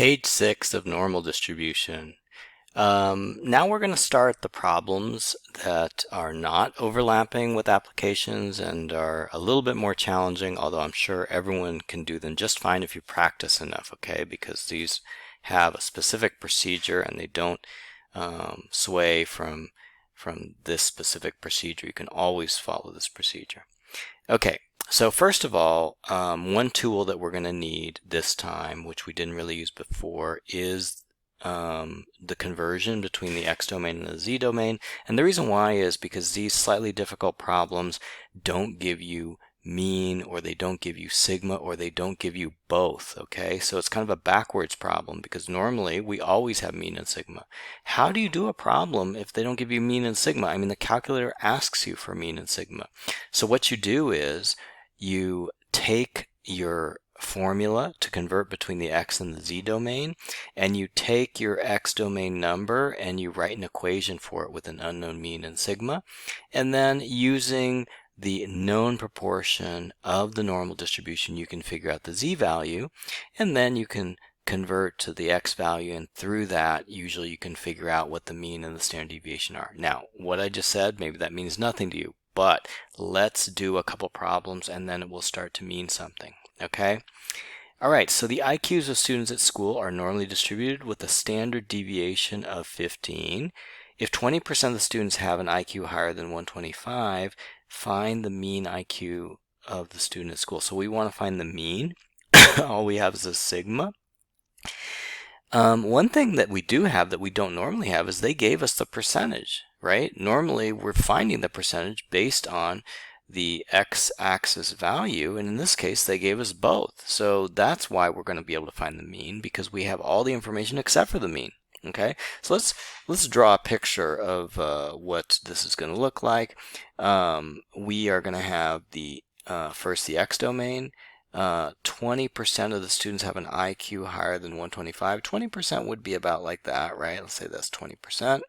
Page 6 of normal distribution. Now we're going to start the problems that are not overlapping with applications and are a little bit more challenging, although I'm sure everyone can do them just fine if you practice enough, okay? Because these have a specific procedure and they don't sway from this specific procedure. You can always follow this procedure. Okay, so first of all, one tool that we're going to need this time, which we didn't really use before, is the conversion between the x domain and the z domain. And the reason why is because these slightly difficult problems don't give you mean, or they don't give you sigma, or they don't give you both, okay? So it's kind of a backwards problem because normally we always have mean and sigma. How do you do a problem if they don't give you mean and sigma? I mean, the calculator asks you for mean and sigma. So what you do is you take your formula to convert between the x and the z domain, and you take your x domain number and you write an equation for it with an unknown mean and sigma, and then using the known proportion of the normal distribution you can figure out the z value, and then you can convert to the x value, and through that usually you can figure out what the mean and the standard deviation are. Now what I just said, maybe that means nothing to you, but let's do a couple problems and then it will start to mean something. Okay? Alright, so the IQs of students at school are normally distributed with a standard deviation of 15. If 20% of the students have an IQ higher than 125, find the mean IQ of the student at school. So we want to find the mean. All we have is a sigma. One thing that we do have that we don't normally have is they gave us the percentage, right? Normally we're finding the percentage based on the x-axis value, and in this case they gave us both. So that's why we're going to be able to find the mean, because we have all the information except for the mean. Okay, so let's draw a picture of what this is going to look like. We are going to have the first the x domain. 20% of the students have an IQ higher than 125. 20% would be about like that, right? Let's say that's 20%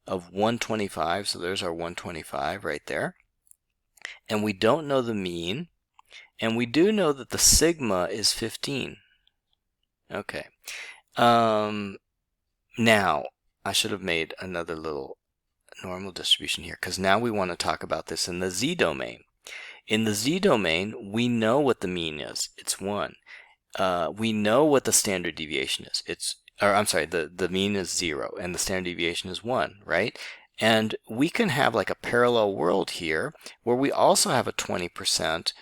of 125. So there's our 125 right there. And we don't know the mean. And we do know that the sigma is 15. Okay. Now, I should have made another little normal distribution here, because now we want to talk about this in the z domain. In the z domain, we know what the mean is. It's 1. We know what the standard deviation is. The mean is 0 and the standard deviation is 1, right? And we can have like a parallel world here where we also have a 20%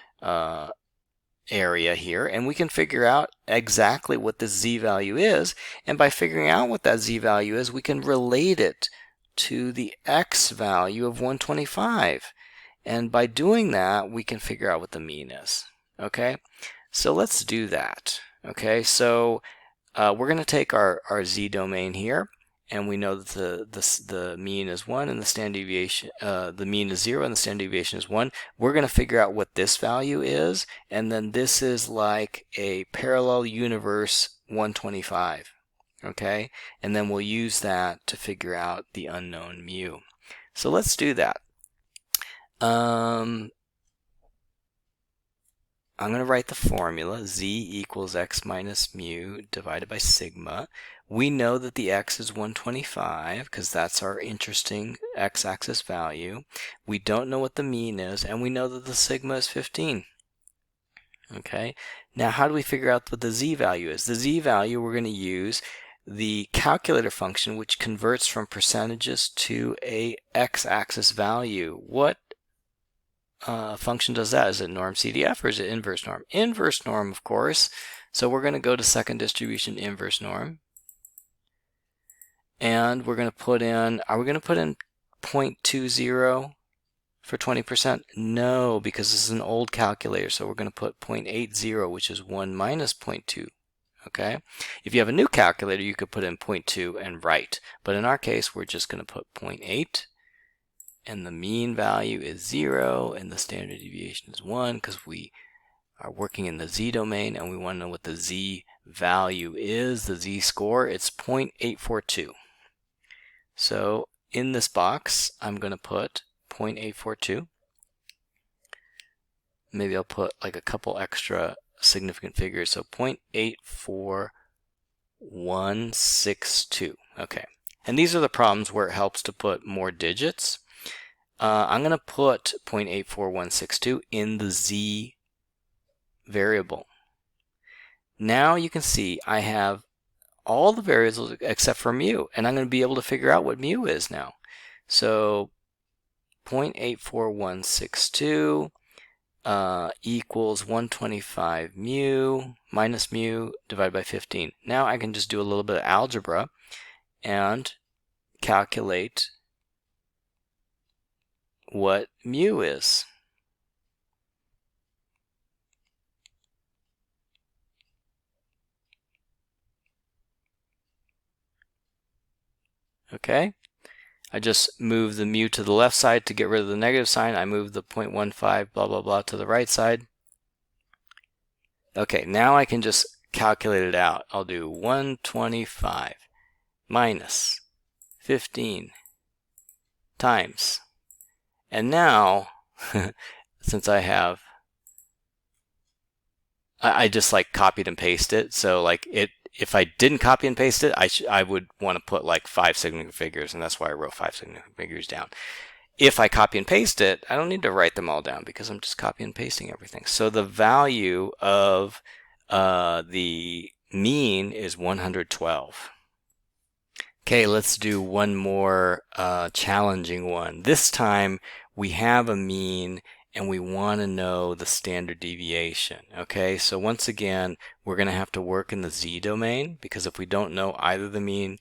area here, and we can figure out exactly what the z value is, and by figuring out what that z value is, we can relate it to the x value of 125. And by doing that, we can figure out what the mean is. Okay, so let's do that. Okay, so we're going to take our z domain here, and we know that the mean is 1 and the standard deviation, the mean is 0 and the standard deviation is 1. We're going to figure out what this value is, and then this is like a parallel universe 125. Okay, and then we'll use that to figure out the unknown mu. So let's do that. I'm going to write the formula. Z equals x minus mu divided by sigma. We know that the x is 125 because that's our interesting x-axis value. We don't know what the mean is, and we know that the sigma is 15. Okay, now how do we figure out what the z value is? The z value, we're going to use the calculator function, which converts from percentages to a x-axis value. What function does that? Is it norm CDF or is it inverse norm? Inverse norm, of course. So we're going to go to second distribution inverse norm, and we're going to put in, are we going to put in 0.20 for 20%? No, because this is an old calculator, so we're going to put 0.80, which is 1 minus 0.2. Okay, if you have a new calculator, you could put in 0.2 and write, but in our case we're just going to put 0.8, and the mean value is 0 and the standard deviation is 1 because we are working in the z domain and we want to know what the z value is, the z score. It's 0.842. So in this box I'm going to put 0.842. Maybe I'll put like a couple extra significant figures, so 0.842. 0.8162. Okay, and these are the problems where it helps to put more digits. I'm going to put 0.84162 in the z variable. Now you can see I have all the variables except for mu, and I'm going to be able to figure out what mu is now. So 0.84162 equals 125 mu minus mu divided by 15. Now I can just do a little bit of algebra and calculate what mu is. Okay, I just move the mu to the left side to get rid of the negative sign. I move the 0.15 blah blah blah to the right side. Okay, now I can just calculate it out. I'll do 125 minus 15 times. And now, since I just like copied and pasted it. So like if I didn't copy and paste it, I would want to put like 5 significant figures, and that's why I wrote 5 significant figures down. If I copy and paste it, I don't need to write them all down because I'm just copying and pasting everything. So the value of the mean is 112. Okay, let's do one more challenging one. This time we have a mean and we want to know the standard deviation. Okay, so once again, we're going to have to work in the z domain, because if we don't know either the mean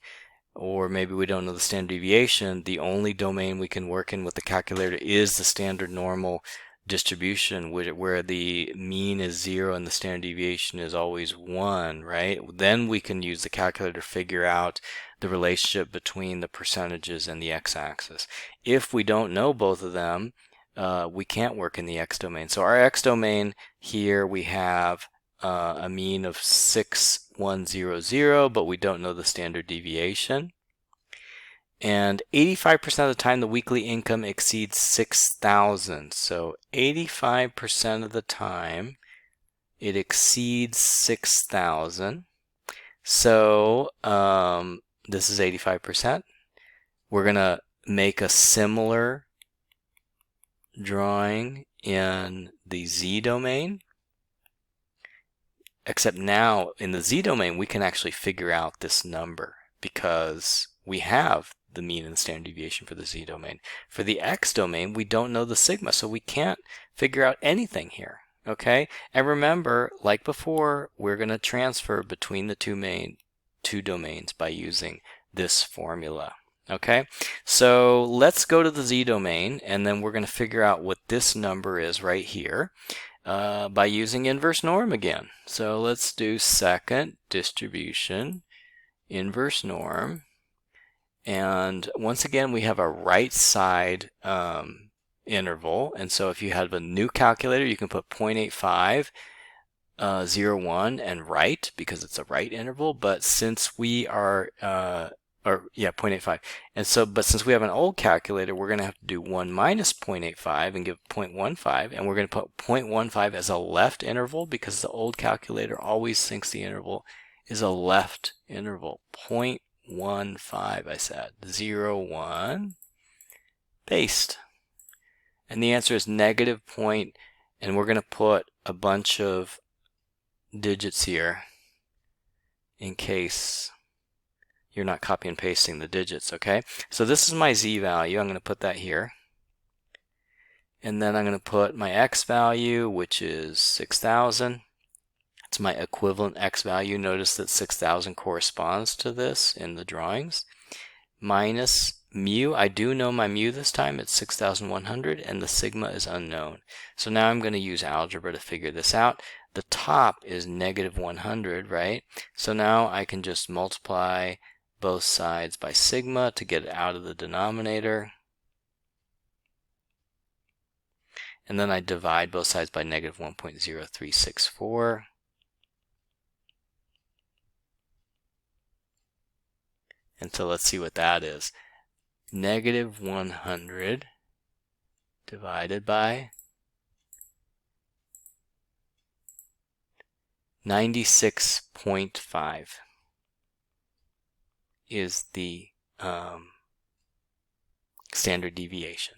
or maybe we don't know the standard deviation, the only domain we can work in with the calculator is the standard normal distribution, where the mean is 0 and the standard deviation is always 1, right? Then we can use the calculator to figure out the relationship between the percentages and the x-axis. If we don't know both of them, we can't work in the x domain. So our x domain here, we have a mean of 6100, but we don't know the standard deviation. And 85% of the time the weekly income exceeds 6,000. So 85% of the time it exceeds 6,000. So this is 85%. We're going to make a similar drawing in the z domain. Except now in the z domain we can actually figure out this number because we have the mean and the standard deviation for the z domain. For the x domain we don't know the sigma, so we can't figure out anything here. Okay, and remember, like before, we're going to transfer between the two domains by using this formula. Okay, so let's go to the z domain and then we're going to figure out what this number is right here. By using inverse norm again. So let's do second distribution, inverse norm, and once again we have a right side interval, and so if you have a new calculator you can put 0.85 01 and right, because it's a right interval, but since we are 0.85. And so, but since we have an old calculator, we're going to have to do 1 minus 0.85 and give 0.15, and we're going to put 0.15 as a left interval because the old calculator always thinks the interval is a left interval. 0.15, I said. 0, 1, paste. And the answer is negative point, and we're going to put a bunch of digits here in case you're not copy and pasting the digits. Okay, so this is my z value. I'm going to put that here, and then I'm going to put my x value, which is 6,000. It's my equivalent x value. Notice that 6,000 corresponds to this in the drawings, minus mu. I do know my mu this time. It's 6,100, and the sigma is unknown. So now I'm going to use algebra to figure this out. The top is negative 100, right? So now I can just multiply both sides by sigma to get it out of the denominator. And then I divide both sides by negative 1.0364. And so let's see what that is. Negative 100 divided by 96.5. is the standard deviation.